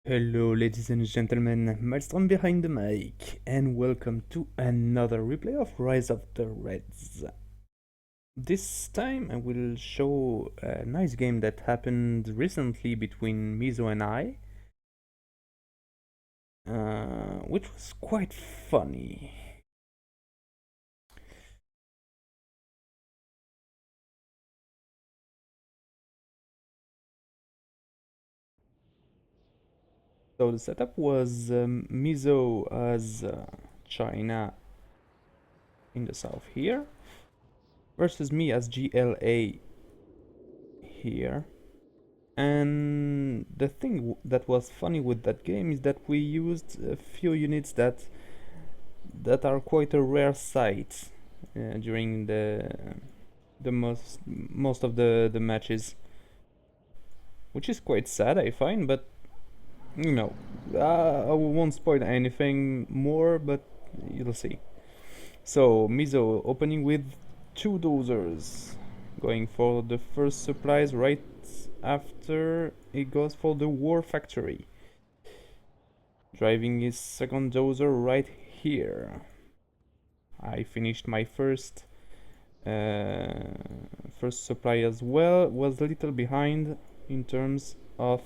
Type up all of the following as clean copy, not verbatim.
Hello, ladies and gentlemen, Maelstrom behind the mic, and welcome to another replay of Rise of the Reds. This time I will show a nice game that happened recently between Mizo and I, which was quite funny. So the setup was Mizo as China in the south here, versus me as GLA here. And the thing that was funny with that game is that we used a few units that are quite a rare sight during the most of the matches, which is quite sad, I find. But you know, I won't spoil anything more, but you'll see. So Mizo opening with two dozers, going for the first supplies right after he goes for the war factory. Driving his second dozer right here. I finished my first supply as well. Was a little behind in terms of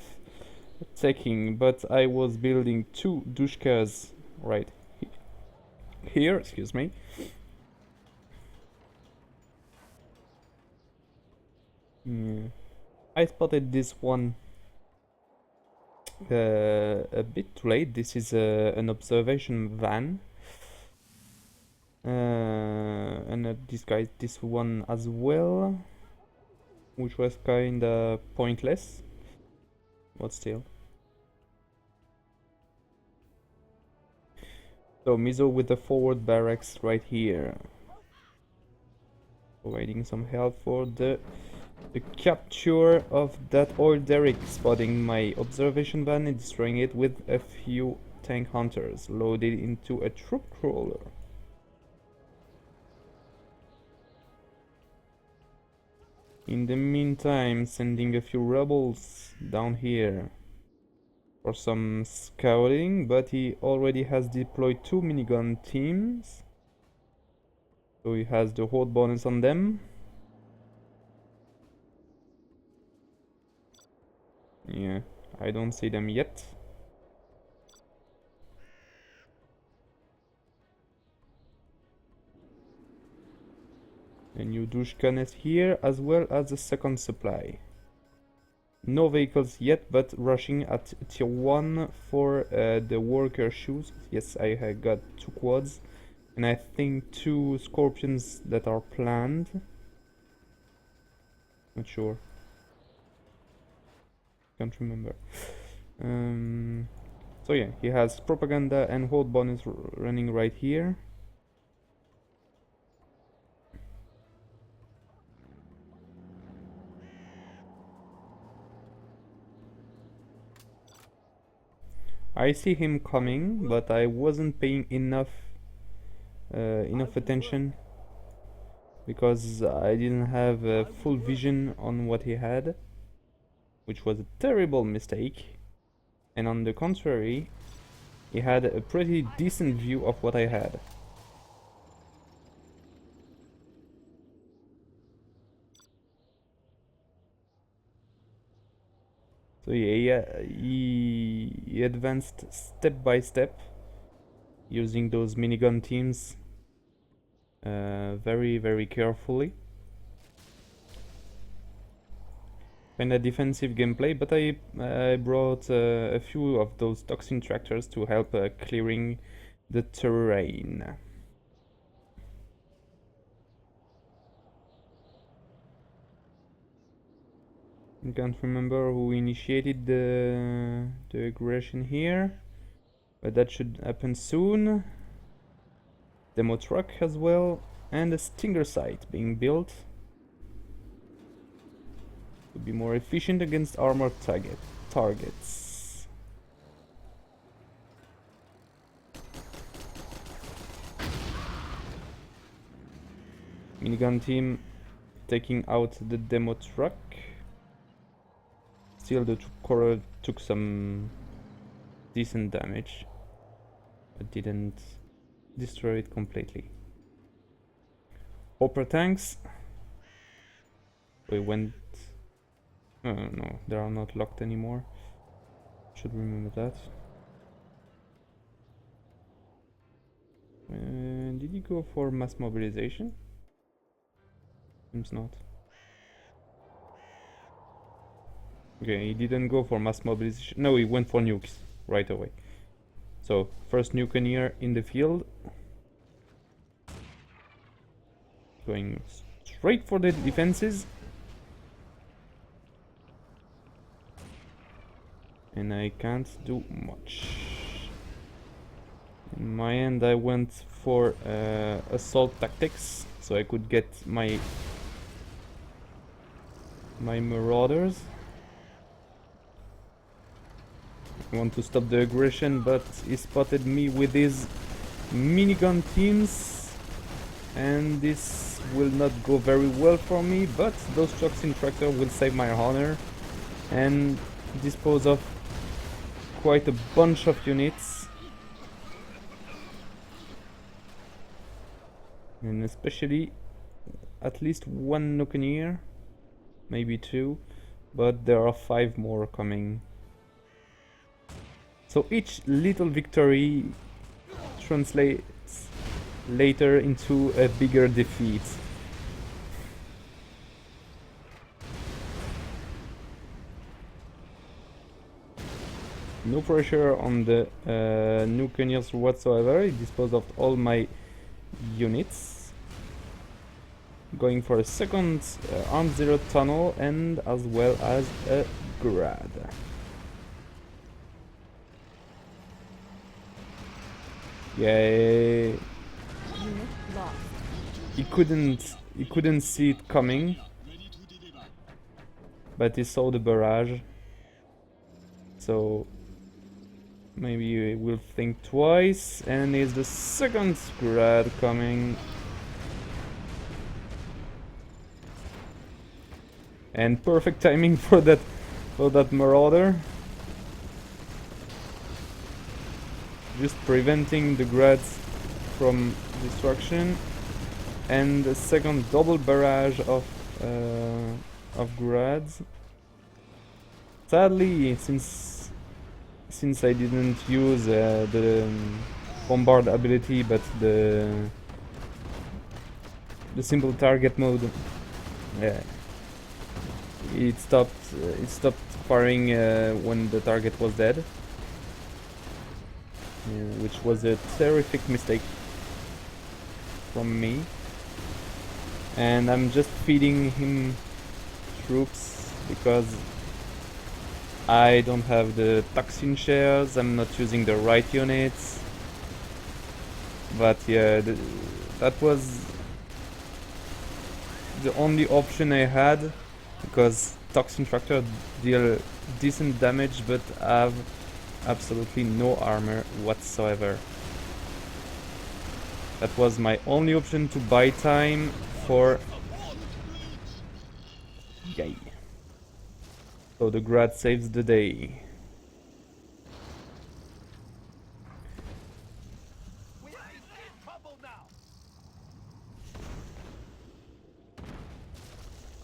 taking, but I was building two dushkas right here. Excuse me. I spotted this one a bit too late. This is an observation van. And I disguised this one as well, which was kinda pointless, but still. So Mizo with the forward barracks right here, providing some help for the capture of that oil derrick, spotting my observation van and destroying it with a few tank hunters loaded into a troop crawler. In the meantime, sending a few rebels down here for some scouting, but he already has deployed two minigun teams, so he has the horde bonus on them. Yeah, I don't see them yet. A new Dushkan is here, as well as a second supply. No vehicles yet, but rushing at tier 1 for the worker shoes. Yes, I have got two quads, and I think two scorpions that are planned. Not sure. Can't remember. So yeah, he has propaganda and hold bonus running right here. I see him coming, but I wasn't paying enough attention because I didn't have a full vision on what he had, which was a terrible mistake. And on the contrary, he had a pretty decent view of what I had. So yeah, he advanced step by step using those minigun teams very, very carefully. Kinda defensive gameplay, but I brought a few of those toxin tractors to help clearing the terrain. I can't remember who initiated the aggression here, but that should happen soon. Demo truck as well, and a stinger site being built to be more efficient against armored targets. Minigun team taking out the demo truck. Still the troop corps took some decent damage, but didn't destroy it completely. Hopper tanks. We went... Oh no, they are not locked anymore. Should remember that. Did he go for mass mobilization? Seems not. Okay, he didn't go for mass mobilization. No, he went for nukes right away. So, first nuke in the field. Going straight for the defenses. And I can't do much. In my end, I went for assault tactics, so I could get my marauders. I want to stop the aggression, but he spotted me with his minigun teams, and this will not go very well for me, but those toxin tractor will save my honor and dispose of quite a bunch of units, and especially at least one Nukeneer, maybe two, but there are 5 more coming. So each little victory translates later into a bigger defeat. No pressure on the Nukeneers whatsoever. It disposed of all my units. Going for a second Arm Zero tunnel and as well as a Grad. Yay! He couldn't see it coming, but he saw the barrage. So maybe we'll think twice, and is the second Grad coming. And perfect timing for that Marauder. Just preventing the Grads from destruction. And the second double barrage of Grads. Sadly, since I didn't use the bombard ability, but the simple target mode, it stopped firing when the target was dead, which was a terrific mistake from me. And I'm just feeding him troops because I don't have the toxin shares, I'm not using the right units. But yeah, that was the only option I had, because toxin tractor deal decent damage but have absolutely no armor whatsoever. That was my only option to buy time for... Yay. So the Grad saves the day.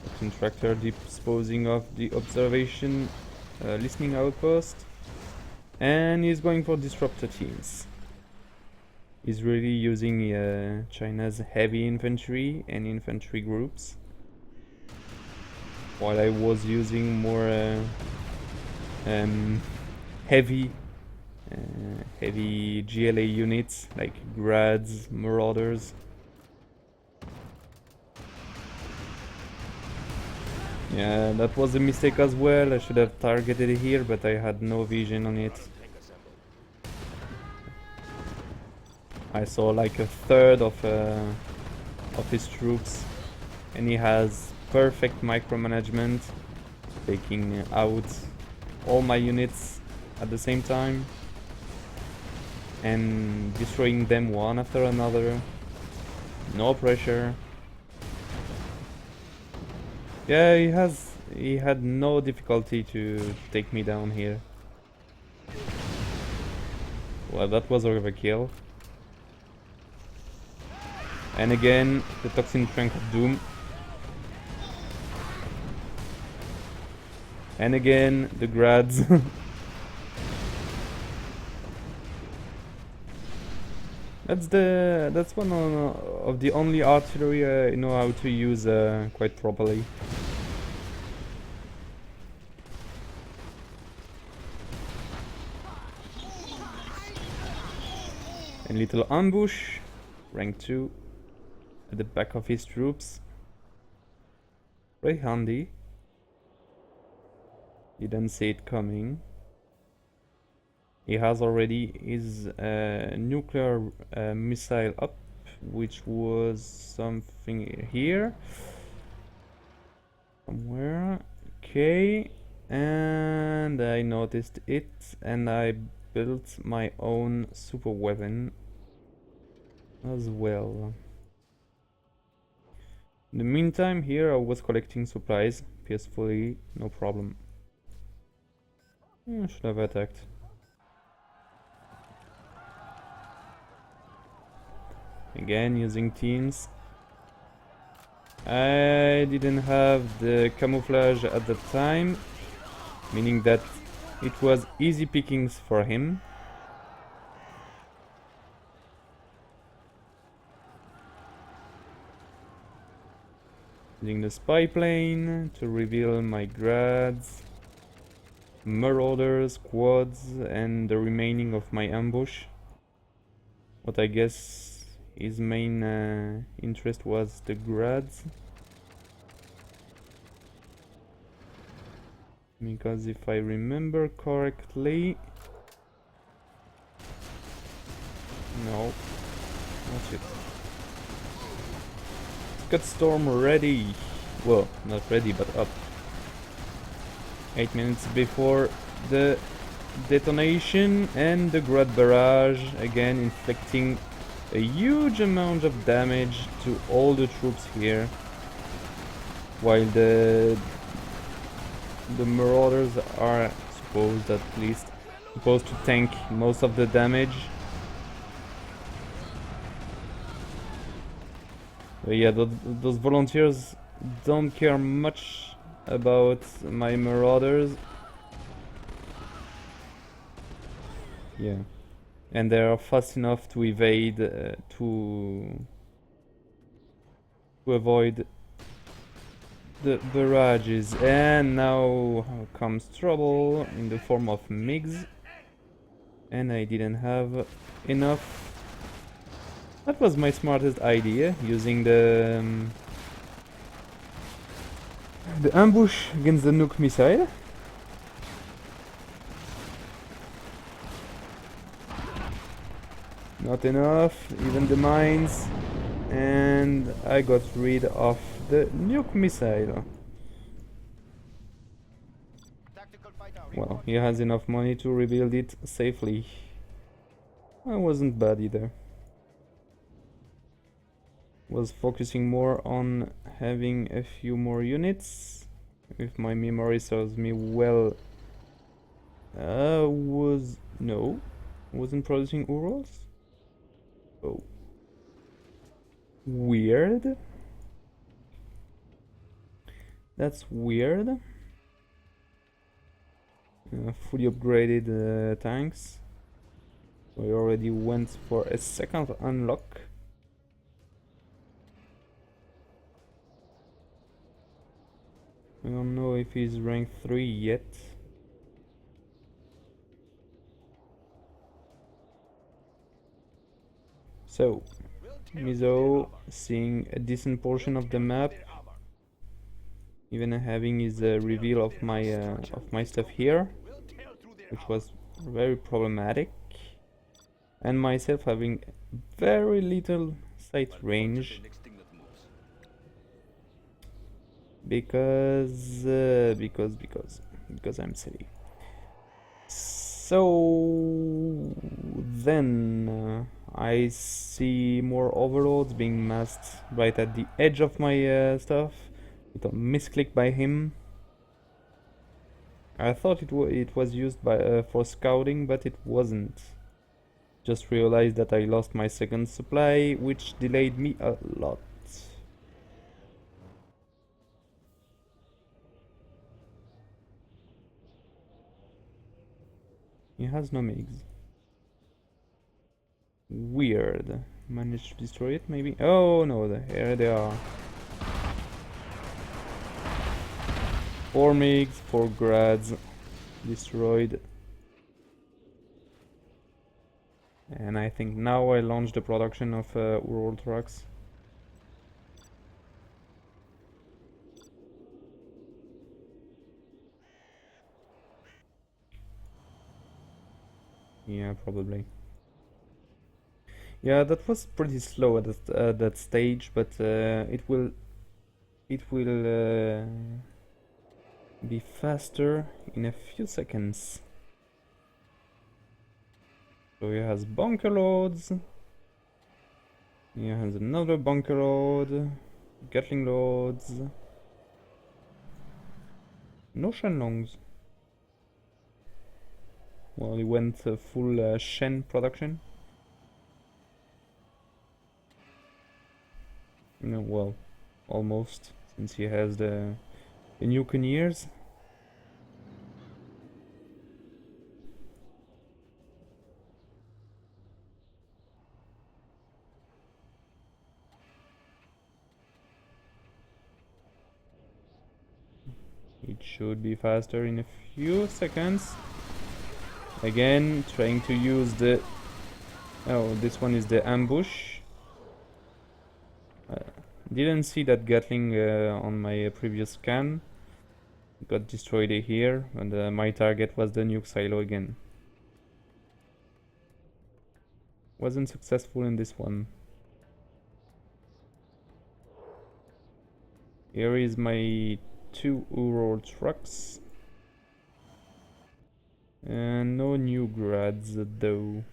Toxin tractor disposing of the observation listening outpost, and he's going for disruptor teams. He's really using China's heavy infantry and infantry groups, while I was using more heavy GLA units like Grads, Marauders. Yeah, that was a mistake as well. I should have targeted it here, but I had no vision on it. I saw like a third of his troops, and he has perfect micromanagement, taking out all my units at the same time and destroying them one after another. No pressure. Yeah, he had no difficulty to take me down here. Well, that was overkill. And again, the Toxin Trank of Doom. And again, the Grads. That's one of the only artillery I know how to use quite properly. And little ambush, rank 2, at the back of his troops. Very handy. Didn't see it coming. He has already his nuclear missile up, which was something here. Somewhere. Okay. And I noticed it, and I built my own super weapon as well. In the meantime, here I was collecting supplies peacefully, no problem. I should have attacked. Again, using teams. I didn't have the camouflage at the time, meaning that it was easy pickings for him. Using the spy plane to reveal my grads, marauders, squads, and the remaining of my ambush. What I guess his main interest was the grads. Because if I remember correctly... No. That's it. Scud Storm ready. Well, not ready, but up. 8 minutes before the detonation, and the Grad Barrage again inflicting a huge amount of damage to all the troops here, while the Marauders are supposed, at least, supposed to tank most of the damage. But yeah, those volunteers don't care much about my Marauders. Yeah, and they are fast enough to evade, to avoid the barrages. And now comes trouble in the form of MiGs, and I didn't have enough. That was my smartest idea, using the ambush against the nuke missile. Not enough, even the mines, and I got rid of the nuke missile. Well, he has enough money to rebuild it safely. I wasn't bad either. Was focusing more on having a few more units. If my memory serves me well, wasn't producing Urals. Oh, weird. That's weird. Fully upgraded tanks. So I already went for a second unlock. I don't know if he's rank 3 yet. So, Mizo seeing a decent portion of the map, even having his reveal of my stuff here, which was very problematic, and myself having very little sight range. Because I'm silly. So then I see more overlords being massed right at the edge of my stuff, with a misclick by him. I thought it was used by for scouting, but it wasn't. Just realized that I lost my second supply, which delayed me a lot. He has no MiGs. Weird. Managed to destroy it, maybe? Oh no, here they are. 4 MiGs, 4 grads destroyed. And I think now I launch the production of Ural trucks. Yeah, probably. Yeah, that was pretty slow at that stage, but it will be faster in a few seconds. So he has bunker loads. He has another bunker load. Gatling loads. No Shenlongs. Well, he went full Shen production. No, well, almost, since he has the new Cannoneers. It should be faster in a few seconds. Again, trying to use the... Oh, this one is the ambush. Didn't see that Gatling on my previous scan. Got destroyed here, and my target was the nuke silo again. Wasn't successful in this one. Here is my 2 Ural trucks. And no new grads though.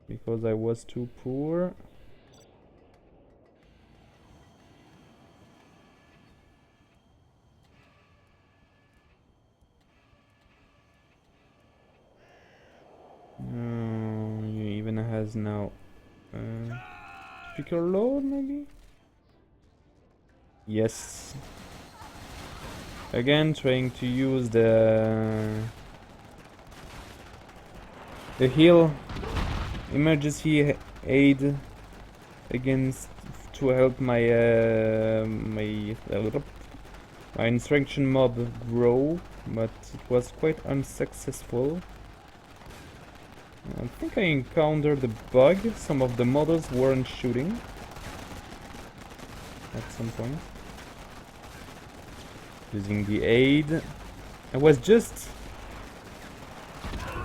Because I was too poor. He even has now speaker load maybe? Yes. Again trying to use the heal emergency aid against to help my my insurrection mob grow, but it was quite unsuccessful. I think I encountered a bug. Some of the models weren't shooting at some point. Using the aid. I was just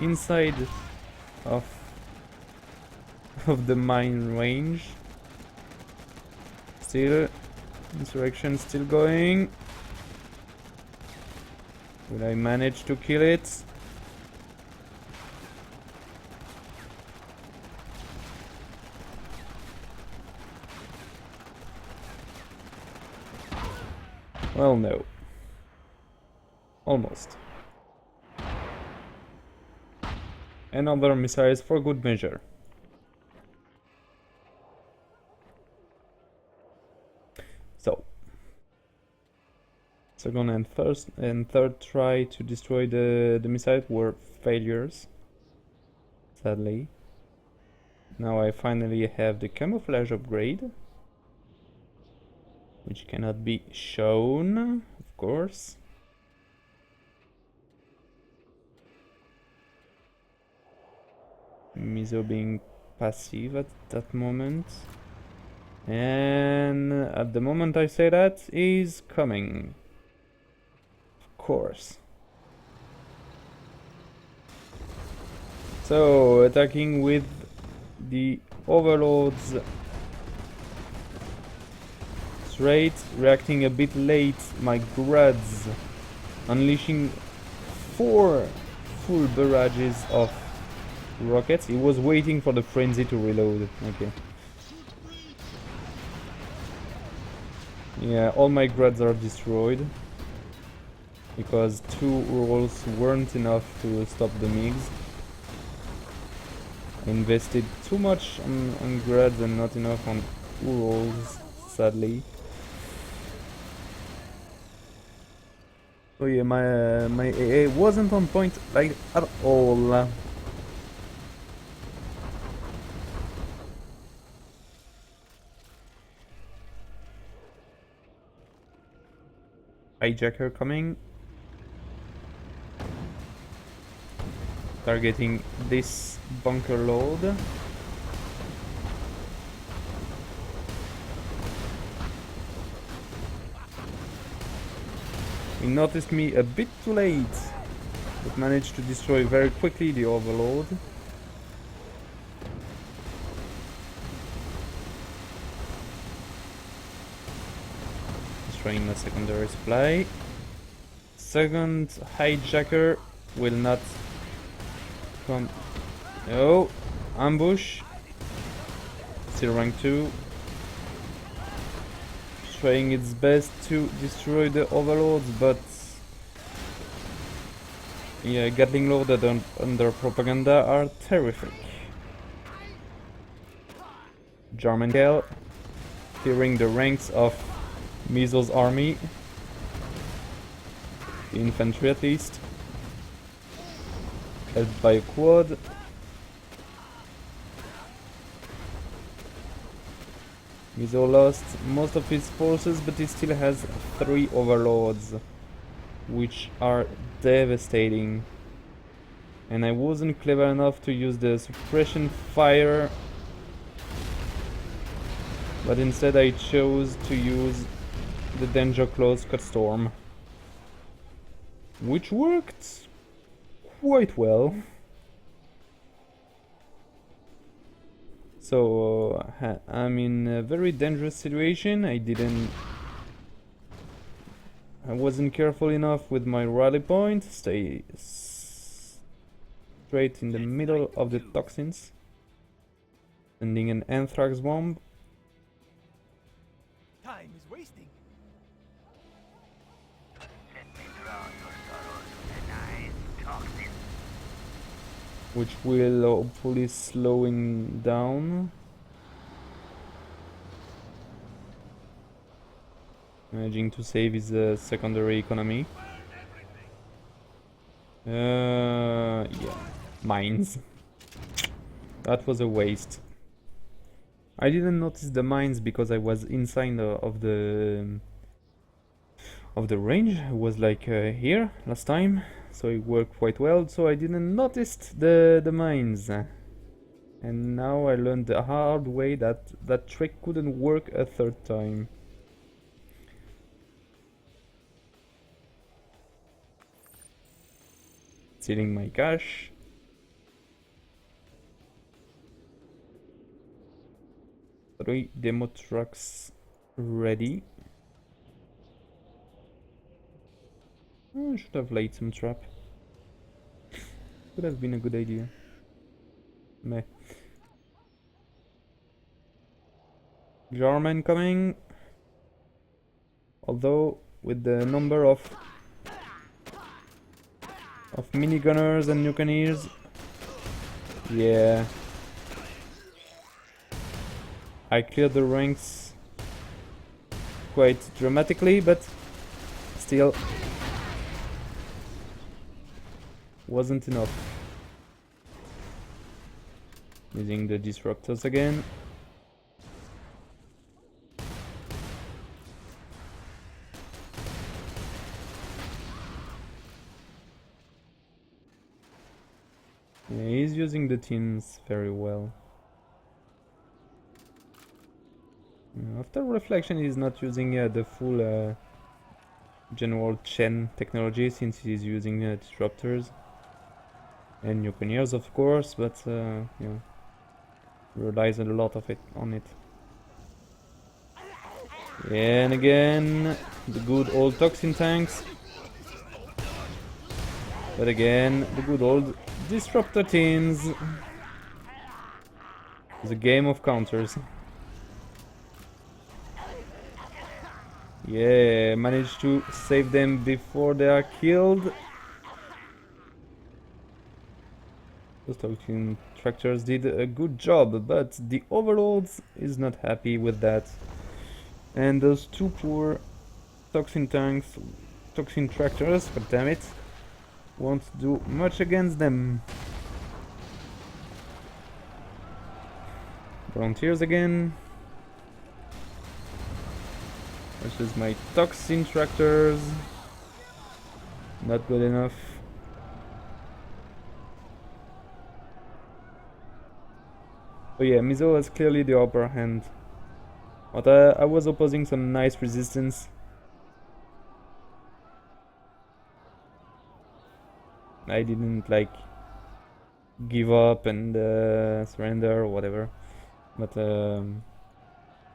inside of the mine range. Still, insurrection still going. Will I manage to kill it? Well, no. Almost. Another missiles for good measure. So, second and third try to destroy the missile were failures, sadly. Now I finally have the camouflage upgrade, which cannot be shown, of course. Mizo being passive at that moment. And at the moment I say that, he's coming. Of course. So, attacking with the overlords straight, reacting a bit late, my grads unleashing 4 full barrages of rockets. He was waiting for the frenzy to reload. Okay. Yeah, all my grads are destroyed because 2 rolls weren't enough to stop the MiGs. Invested too much on grads and not enough on Urals, sadly. So yeah, my AA wasn't on point like at all. Hijacker coming. Targeting this bunker load. He noticed me a bit too late, but managed to destroy very quickly the overload. Destroying the secondary supply. Second hijacker will not come. Oh, ambush. Still rank 2. Trying its best to destroy the overlords, but yeah, Gatling loaded under propaganda are terrific. German Kell clearing the ranks of Mizo's army. The infantry at least. Helped by a quad. Mizo lost most of his forces, but he still has 3 overlords, which are devastating. And I wasn't clever enough to use the suppression fire, but instead I chose to use the danger close cut storm, which worked quite well. So I'm in a very dangerous situation. I wasn't careful enough with my rally point. Stay straight in the middle of the toxins. Sending an anthrax bomb. Time is wasting. Let me drown your sorrows with a nice toxin. Which will hopefully slowing down. Managing to save his secondary economy. Yeah, mines. That was a waste. I didn't notice the mines because I was inside of the range. It was like here last time, so it worked quite well. So I didn't notice the mines, and now I learned the hard way that that trick couldn't work a third time. Stealing my cash. Three demo trucks ready. I should have laid some trap. Could have been a good idea. Meh. German coming. Although with the number of minigunners and nucaneers, yeah, I cleared the ranks quite dramatically, but still wasn't enough. Using the disruptors again. Yeah, he's using the tins very well. After reflection, he's not using the full general Chen technology, since he's using disruptors and nuclears, of course, but yeah, relies a lot of it on it. And again, the good old toxin tanks. But again, the good old disruptor tins. It's a game of counters. Yeah, managed to save them before they are killed. Those toxin tractors did a good job, but the overlords is not happy with that. And those two poor toxin tanks, toxin tractors, god damn it, won't do much against them. Volunteers again. Versus my toxin tractors. Not good enough. Oh yeah, Mizo has clearly the upper hand. But I was opposing some nice resistance. I didn't like give up and surrender or whatever. But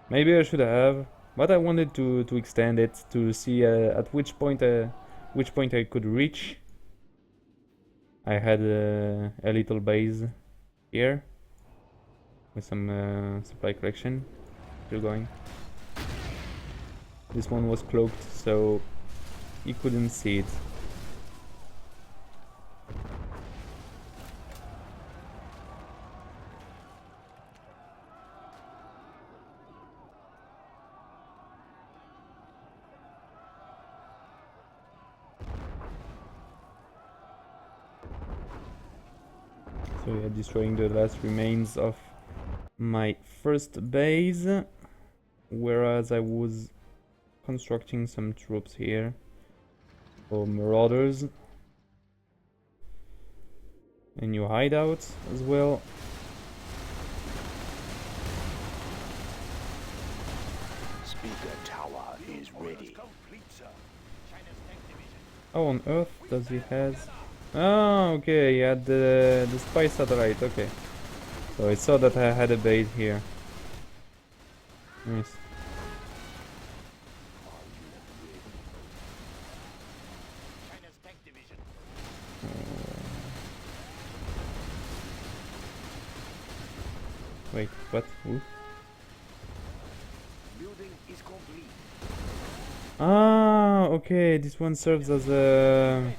maybe I should have. But I wanted to extend it to see at which point I could reach. I had a little base here with some supply collection still going. This one was cloaked, so he couldn't see it. So yeah, destroying the last remains of my first base, whereas I was constructing some troops here for marauders. A new hideout as well. Speaker tower is ready. How on earth does he has? Oh, okay, he had the spy satellite, okay. So I saw that I had a base here. Nice. Wait, what? Ooh. Building is complete. Ah, okay, this one serves as a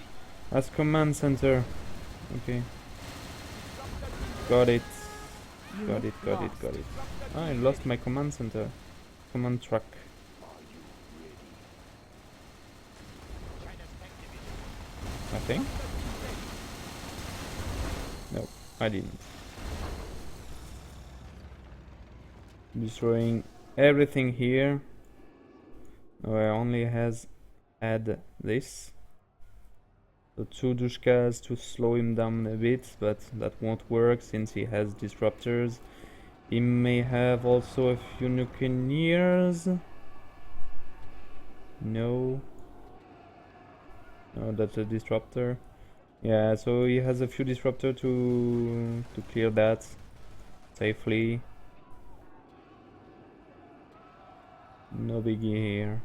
command center. Okay. Got it. Got it. Ah, I lost my command center. Command truck. I think. No, I didn't. Destroying everything here. Oh, I only had this. So 2 Dushkas to slow him down a bit, but that won't work since he has disruptors. He may have also a few nuclears. No. No, that's a disruptor. Yeah, so he has a few disruptor to clear that safely. No biggie here.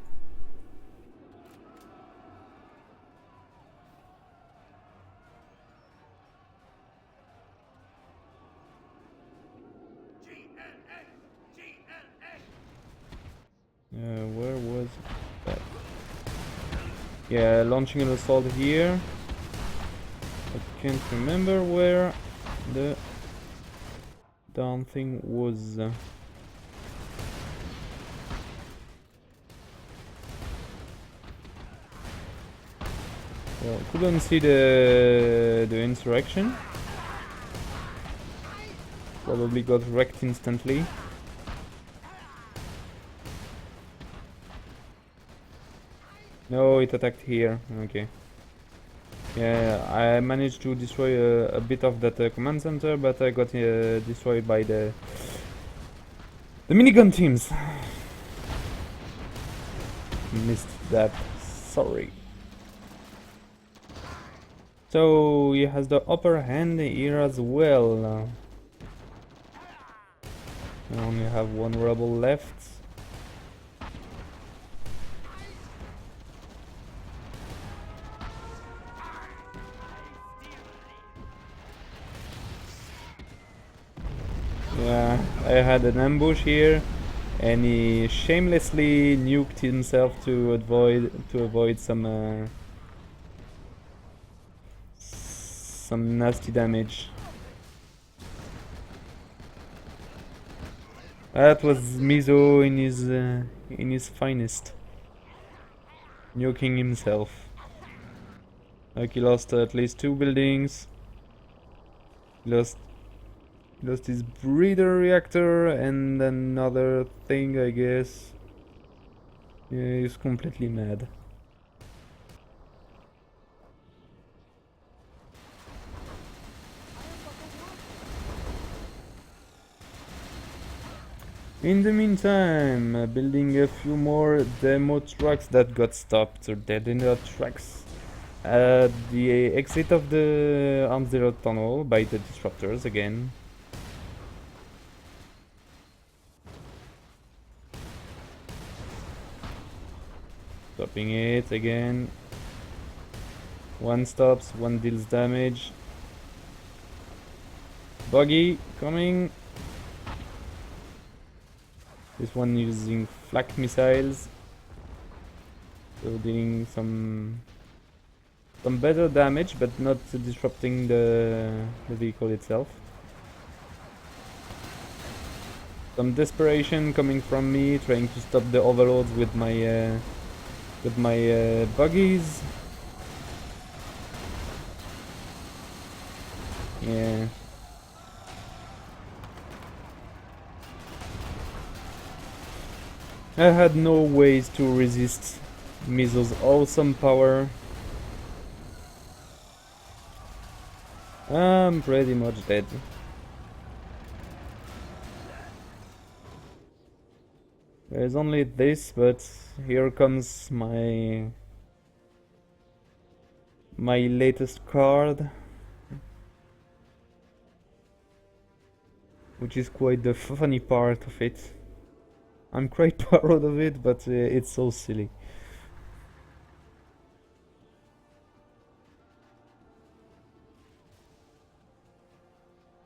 Where was that? Yeah, launching an assault here. I can't remember where the down thing was. Well, couldn't see the insurrection. Probably got wrecked instantly. No, it attacked here. Okay. Yeah, I managed to destroy a bit of that command center, but I got destroyed by the minigun teams. Missed that. Sorry. So he has the upper hand here as well. I only have one rebel left. Yeah, I had an ambush here, and he shamelessly nuked himself to avoid some nasty damage. That was Mizo in his finest, nuking himself. Like he lost at least 2 buildings. He lost his breeder reactor and another thing, I guess. Yeah, he's completely mad. In the meantime, building a few more demo trucks that got stopped or dead in the tracks at the exit of the Arm Zero tunnel by the disruptors again. Stopping it again. One stops, one deals damage. Buggy coming. This one using flak missiles, so dealing some better damage, but not disrupting the vehicle itself. Some desperation coming from me, trying to stop the overlords with my buggies. Yeah. I had no ways to resist Mizo's awesome power. I'm pretty much dead. There's only this, but here comes my latest card, which is quite the funny part of it. I'm quite proud of it, but it's so silly.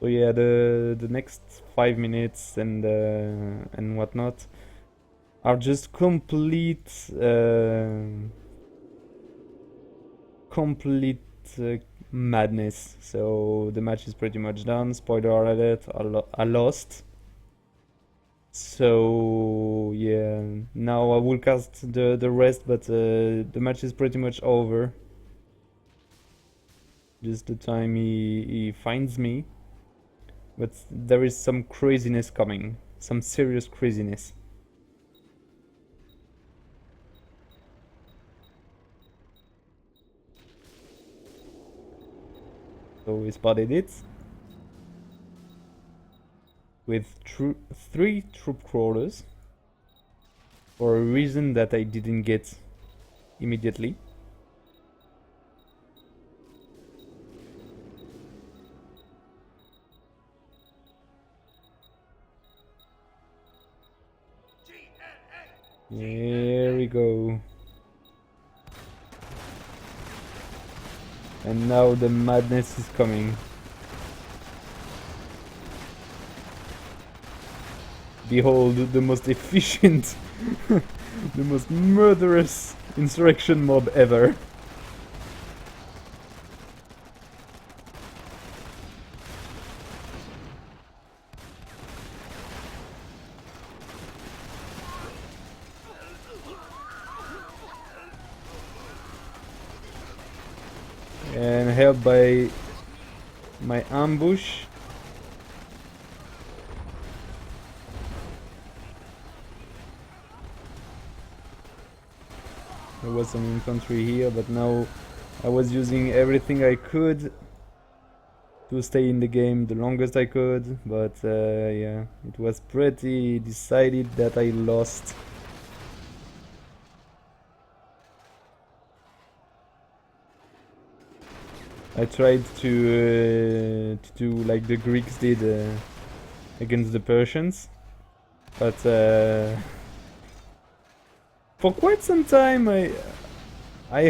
So yeah, the next 5 minutes and whatnot are just complete madness. So the match is pretty much done. Spoiler alert: I lost. So yeah, now I will cast the rest, but the match is pretty much over. Just the time he finds me. But there is some craziness coming. Some serious craziness. So we spotted it. With 3 troop crawlers. For a reason that I didn't get immediately. Here we go. And now the madness is coming. Behold the most efficient, the most murderous insurrection mob ever. And helped by my ambush. There was some infantry here, but now I was using everything I could to stay in the game the longest I could, but yeah, it was pretty decided that I lost. I tried to do like the Greeks did against the Persians, but for quite some time I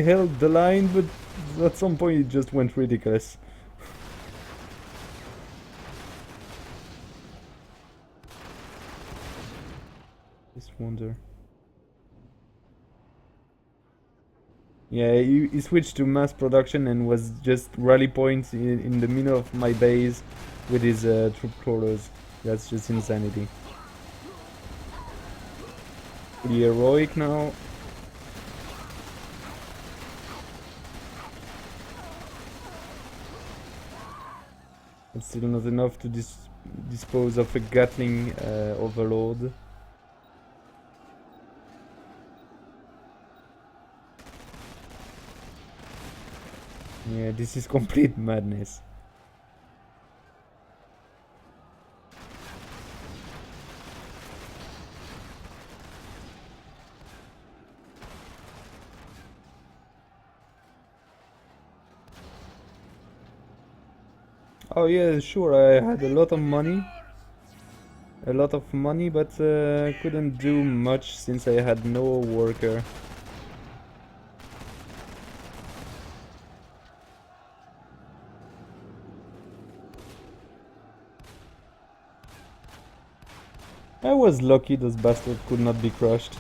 held the line, but at some point it just went ridiculous. Just wonder. Yeah, he switched to mass production and was just rally points in the middle of my base with his troop crawlers. That's just insanity. Pretty heroic now. It's still not enough to dispose of a Gatling overload. Yeah, this is complete madness. Oh yeah, sure, I had a lot of money. But couldn't do much since I had no worker. I was lucky those bastards could not be crushed.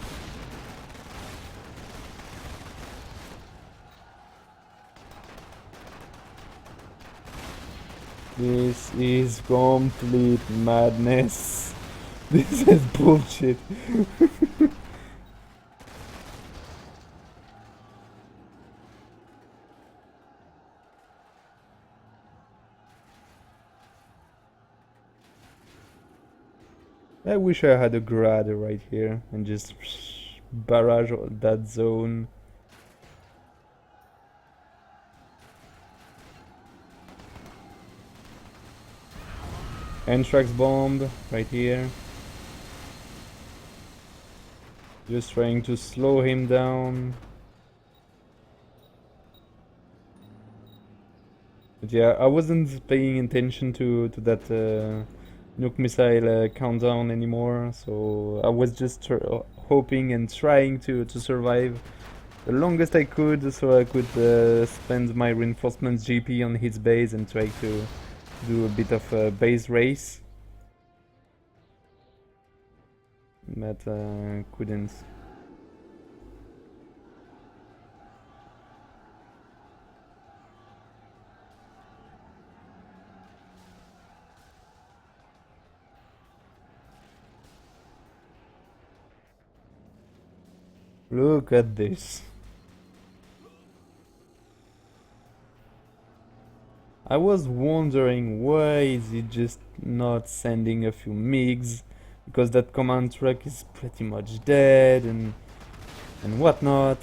This is complete madness. This is bullshit. I wish I had a grad right here and just barrage that zone. Anthrax bomb right here. Just trying to slow him down. But yeah, I wasn't paying attention to that nuke missile countdown anymore, so I was just hoping and trying to survive the longest I could, so I could spend my reinforcements GP on his base and try to do a bit of a base race. But couldn't. Look at this. I was wondering why is he just not sending a few MiGs, because that command track is pretty much dead and whatnot.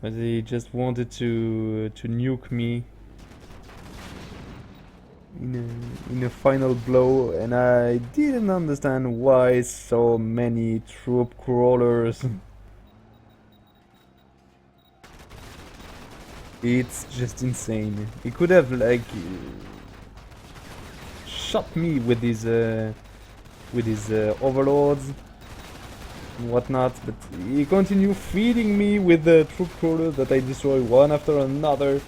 But he just wanted to nuke me in a final blow, and I didn't understand why so many troop crawlers. It's just insane. He could have like shot me with his overlords and whatnot, but he continued feeding me with the troop crawlers that I destroy one after another.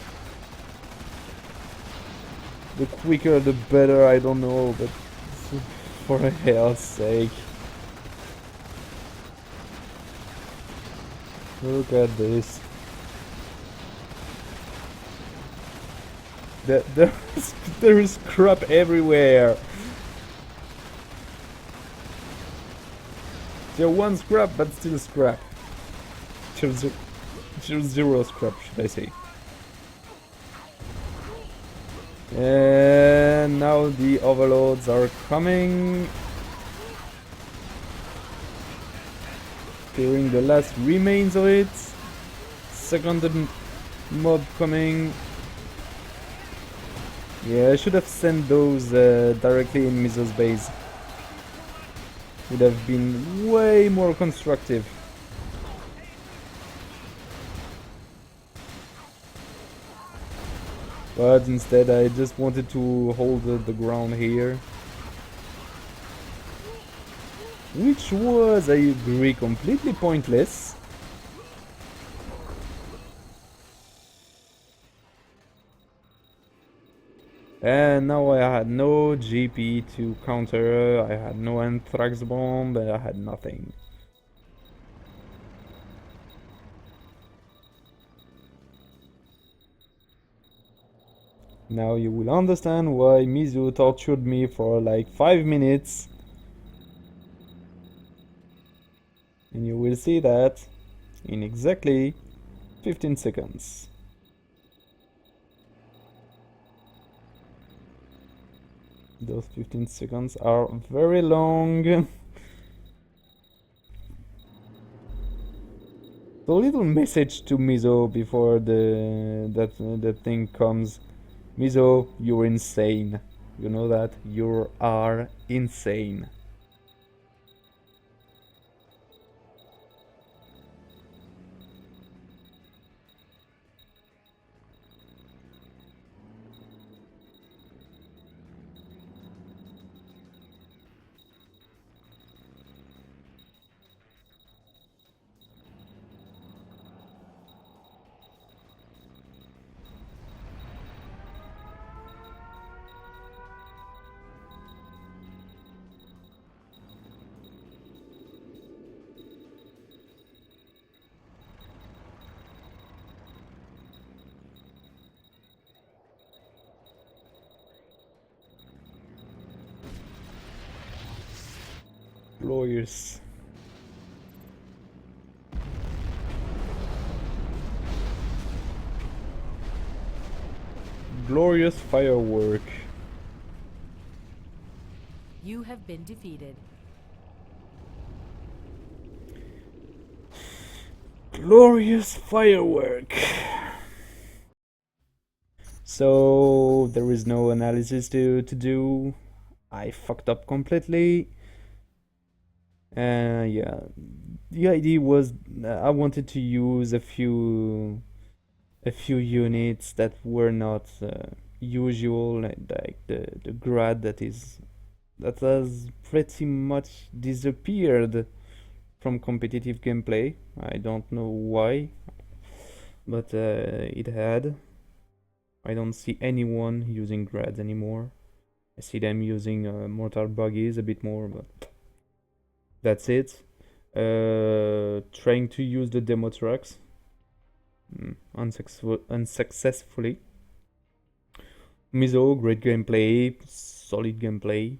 The quicker the better, I don't know, but for hell's sake. Look at this. There is crap everywhere. There one scrap, but still scrap. Zero scrap, should I say. And now the overloads are coming. Clearing the last remains of it. Second mob coming. Yeah, I should have sent those directly in Mizo's base. Would have been way more constructive. But instead I just wanted to hold the ground here. Which was, I agree, completely pointless. And now I had no GP to counter, I had no anthrax bomb, I had nothing. Now you will understand why Mizo tortured me for like 5 minutes. will see that in exactly 15 seconds. Those 15 seconds are very long. The little message to Mizo before that thing comes. Mizo, you're insane. You know that? You are insane. Glorious. Glorious firework. You have been defeated. Glorious firework. So there is no analysis to do. I fucked up completely. Yeah, the idea was I wanted to use a few units that were not usual, like the grad that has pretty much disappeared from competitive gameplay. I don't know why, but it had. I don't see anyone using grads anymore. I see them using mortar buggies a bit more, but that's it. Trying to use the demo trucks unsuccessfully. Mizo, great gameplay, solid gameplay.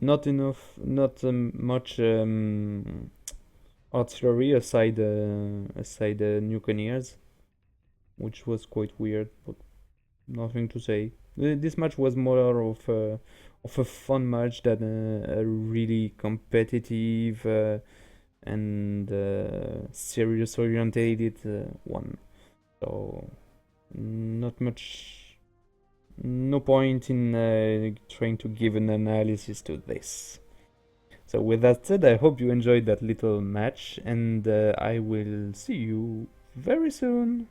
Not much artillery aside Nuclears, which was quite weird, but nothing to say. This match was more of a fun match than a really competitive and serious orientated one. So not much, no point in trying to give an analysis to this. So with that said, I hope you enjoyed that little match, and I will see you very soon.